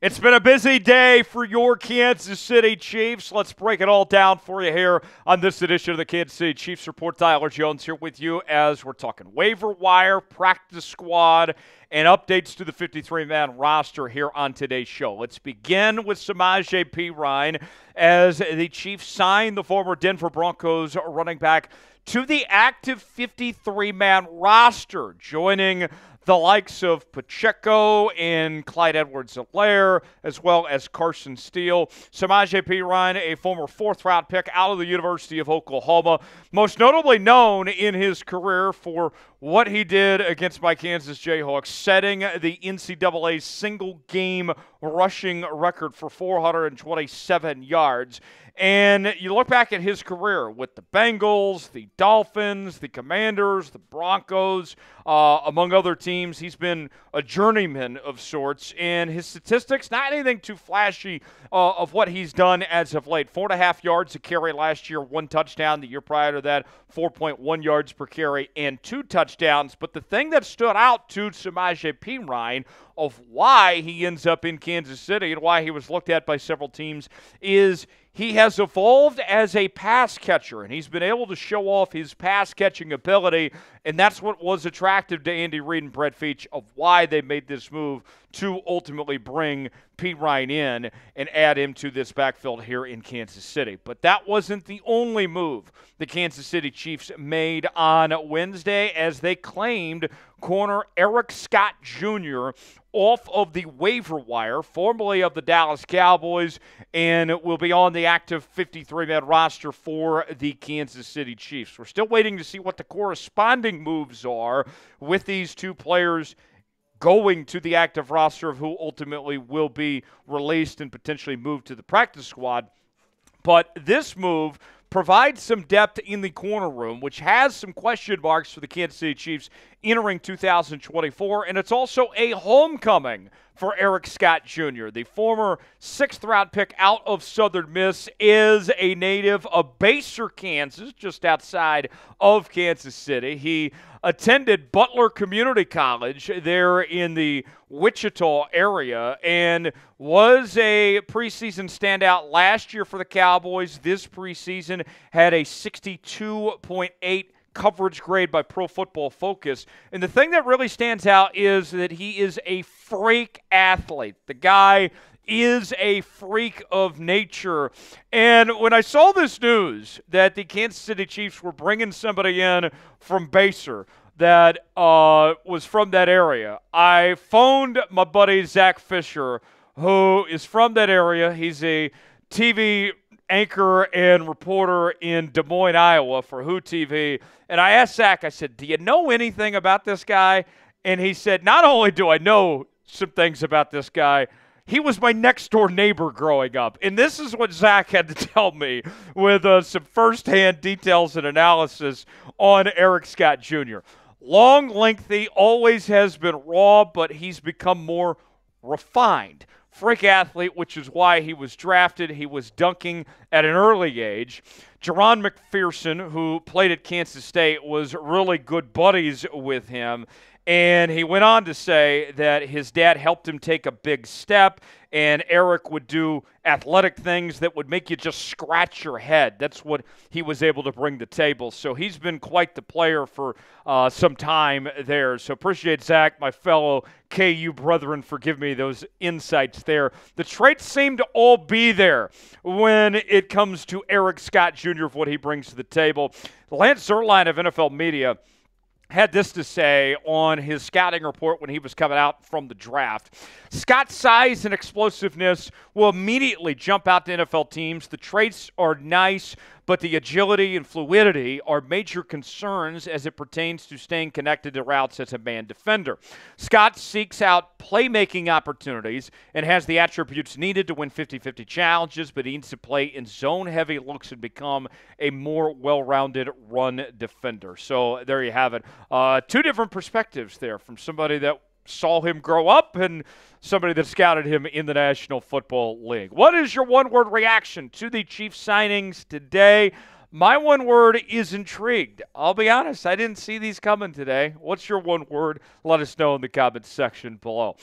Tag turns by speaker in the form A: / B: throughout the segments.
A: It's been a busy day for your Kansas City Chiefs. Let's break it all down for you here on this edition of the Kansas City Chiefs Report. Tyler Jones here with you as we're talking waiver wire, practice squad, and updates to the 53-man roster here on today's show. Let's begin with Samaje Perine as the Chiefs sign the former Denver Broncos running back to the active 53-man roster, joining the likes of Pacheco and Clyde Edwards-Helaire, as well as Carson Steele. Samaje Perine, a former fourth-round pick out of the University of Oklahoma, most notably known in his career for what he did against my Kansas Jayhawks, setting the NCAA single-game rushing record for 427 yards. And you look back at his career with the Bengals, the Dolphins, the Commanders, the Broncos, among other teams. He's been a journeyman of sorts, and his statistics, not anything too flashy of what he's done as of late. 4.5 yards a carry last year, 1 touchdown. The year prior to that, 4.1 yards per carry and 2 touchdowns. But the thing that stood out to Samaje Perine of why he ends up in Kansas City and why he was looked at by several teams is he has evolved as a pass catcher, and he's been able to show off his pass-catching ability, and that's what was attractive to Andy Reid and Brett Veach of why they made this move to ultimately bring Perine in and add him to this backfield here in Kansas City. But that wasn't the only move the Kansas City Chiefs made on Wednesday, as they claimed corner Eric Scott Jr. off of the waiver wire, formerly of the Dallas Cowboys, and will be on the active 53-man roster for the Kansas City Chiefs. We're still waiting to see what the corresponding moves are with these two players going to the active roster of who ultimately will be released and potentially moved to the practice squad. But this move provides some depth in the corner room, which has some question marks for the Kansas City Chiefs entering 2024, and it's also a homecoming for Eric Scott Jr. The former 6th-round pick out of Southern Miss is a native of Baser, Kansas, just outside of Kansas City. He attended Butler Community College there in the Wichita area and was a preseason standout last year for the Cowboys. This preseason had a 62.8 coverage grade by Pro Football Focus. And the thing that really stands out is that he is a freak athlete. The guy is a freak of nature. And when I saw this news that the Kansas City Chiefs were bringing somebody in from Baser that was from that area, I phoned my buddy Zach Fisher, who is from that area. He's a TV anchor and reporter in Des Moines, Iowa for Who TV. And I asked Zach, I said, do you know anything about this guy? And he said, not only do I know some things about this guy, he was my next-door neighbor growing up. And this is what Zach had to tell me with some firsthand details and analysis on Eric Scott Jr. Long, lengthy, always has been raw, but he's become more refined. Freak athlete, which is why he was drafted. He was dunking at an early age. Jerron McPherson, who played at Kansas State, was really good buddies with him. And he went on to say that his dad helped him take a big step, and Eric would do athletic things that would make you just scratch your head. That's what he was able to bring to the table. So he's been quite the player for some time there. So appreciate Zach, my fellow KU brethren, for giving me those insights there. The traits seem to all be there when it comes to Eric Scott Jr. of what he brings to the table. Lance Zierlein of NFL Media had this to say on his scouting report when he was coming out from the draft. Scott's size and explosiveness will immediately jump out to NFL teams. The traits are nice, but the agility and fluidity are major concerns as it pertains to staying connected to routes as a man defender. Scott seeks out playmaking opportunities and has the attributes needed to win 50-50 challenges, but he needs to play in zone-heavy looks and become a more well-rounded run defender. So there you have it. Two different perspectives there from somebody that saw him grow up and somebody that scouted him in the National Football League. What is your one-word reaction to the Chiefs signings today? My one word is intrigued. I'll be honest, I didn't see these coming today. What's your one word? Let us know in the comments section below.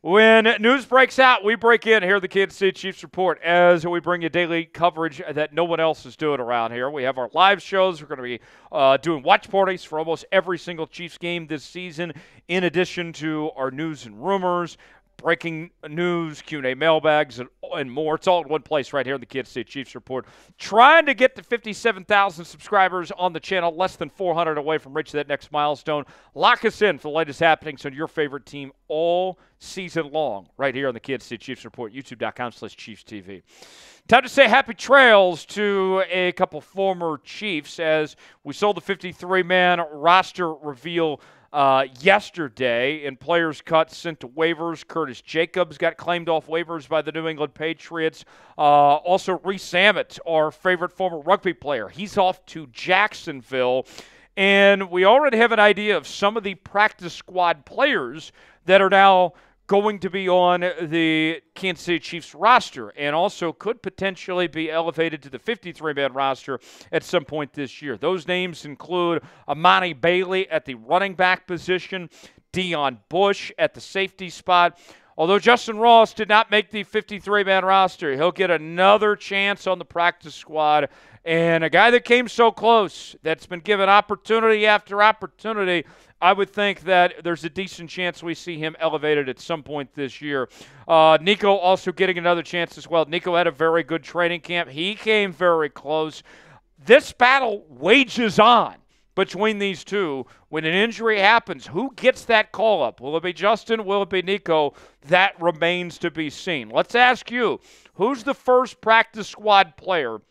A: When news breaks out, we break in here at the Kansas City Chiefs Report as we bring you daily coverage that no one else is doing around here. We have our live shows. We're going to be doing watch parties for almost every single Chiefs game this season, in addition to our news and rumors, breaking news, Q&A mailbags, and more. It's all in one place right here in the Kansas City Chiefs Report. Trying to get to 57,000 subscribers on the channel, less than 400 away from reaching that next milestone. Lock us in for the latest happenings on your favorite team all season long right here on the Kansas City Chiefs Report, youtube.com/ChiefsTV. Time to say happy trails to a couple former Chiefs as we sold the 53-man roster reveal yesterday, and players cut sent to waivers. Curtis Jacobs got claimed off waivers by the New England Patriots. Also, Rees-Zammit, our favorite former rugby player, he's off to Jacksonville. And we already have an idea of some of the practice squad players that are now going to be on the Kansas City Chiefs roster and also could potentially be elevated to the 53-man roster at some point this year. Those names include Emani Bailey at the running back position, Deon Bush at the safety spot. Although Justyn Ross did not make the 53-man roster, he'll get another chance on the practice squad. And a guy that came so close, that's been given opportunity after opportunity, I would think that there's a decent chance we see him elevated at some point this year. Nikko also getting another chance as well. Nikko had a very good training camp. He came very close. This battle wages on between these two. When an injury happens, who gets that call-up? Will it be Justyn? Will it be Nikko? That remains to be seen. Let's ask you, who's the first practice squad player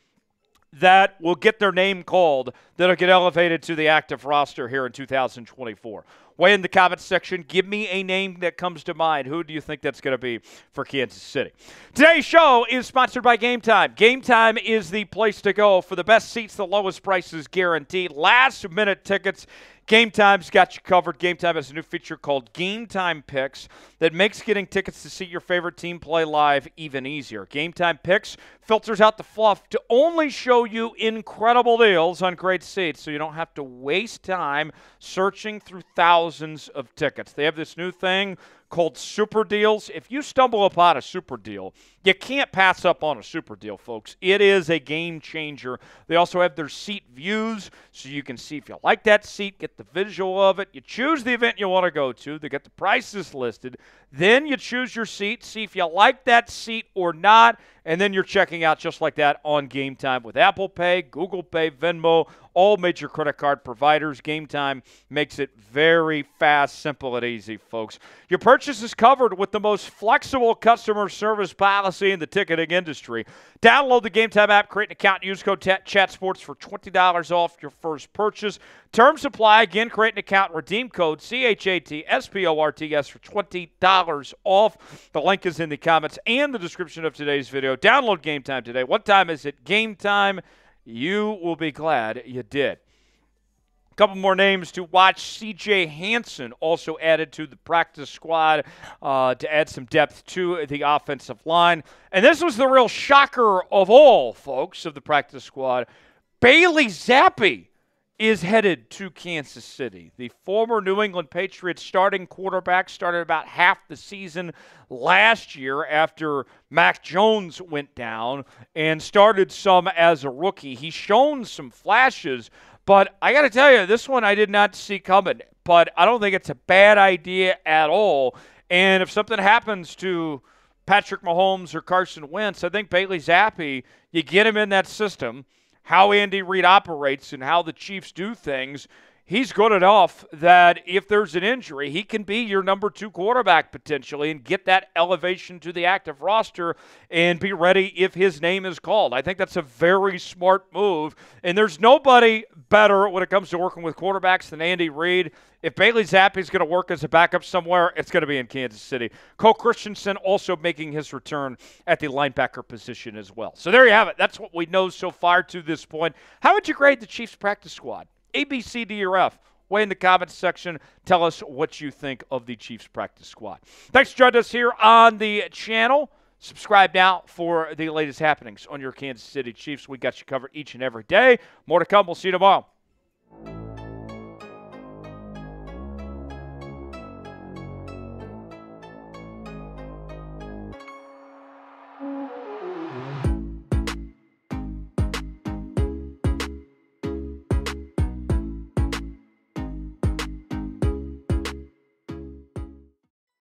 A: that will get their name called, that'll get elevated to the active roster here in 2024? Weigh in the comments section. Give me a name that comes to mind. Who do you think that's going to be for Kansas City? Today's show is sponsored by Game Time. Game Time is the place to go for the best seats, the lowest prices guaranteed. Last-minute tickets. Game Time's got you covered. Game Time has a new feature called Game Time Picks that makes getting tickets to see your favorite team play live even easier. Game Time Picks filters out the fluff to only show you incredible deals on great seats, so you don't have to waste time searching through thousands of tickets. They have this new thing called super deals. If you stumble upon a super deal, you can't pass up on a super deal, folks. It is a game changer. They also have their seat views, so you can see if you like that seat, get the visual of it. You choose the event you want to go to. They get the prices listed. Then you choose your seat, see if you like that seat or not, and then you're checking out just like that on Game Time with Apple Pay, Google Pay, Venmo, all major credit card providers. Game Time makes it very fast, simple, and easy, folks. Your purchase is covered with the most flexible customer service policy in the ticketing industry. Download the Game Time app, create an account, use code CHATSPORTS for $20 off your first purchase. Terms apply. Again, create an account, redeem code CHATSPORTS for $20 off. The link is in the comments and the description of today's video. Download Game Time today. What time is it? Game Time. You will be glad you did. A couple more names to watch. C.J. Hanson also added to the practice squad to add some depth to the offensive line. And this was the real shocker of all, folks, of the practice squad. Bailey Zappe is headed to Kansas City. The former New England Patriots starting quarterback started about half the season last year after Mac Jones went down and started some as a rookie. He's shown some flashes, but I got to tell you, this one I did not see coming. But I don't think it's a bad idea at all. And if something happens to Patrick Mahomes or Carson Wentz, I think Bailey Zappe, you get him in that system, how Andy Reid operates and how the Chiefs do things, he's good enough that if there's an injury, he can be your number 2 quarterback potentially and get that elevation to the active roster and be ready if his name is called. I think that's a very smart move, and there's nobody better when it comes to working with quarterbacks than Andy Reid. If Bailey Zappe is going to work as a backup somewhere, it's going to be in Kansas City. Christiansen also making his return at the linebacker position as well. So there you have it. That's what we know so far to this point. How would you grade the Chiefs practice squad? A, B, C, D, or F? Weigh in the comments section. Tell us what you think of the Chiefs practice squad. Thanks for joining us here on the channel. Subscribe now for the latest happenings on your Kansas City Chiefs. We got you covered each and every day. More to come. We'll see you tomorrow.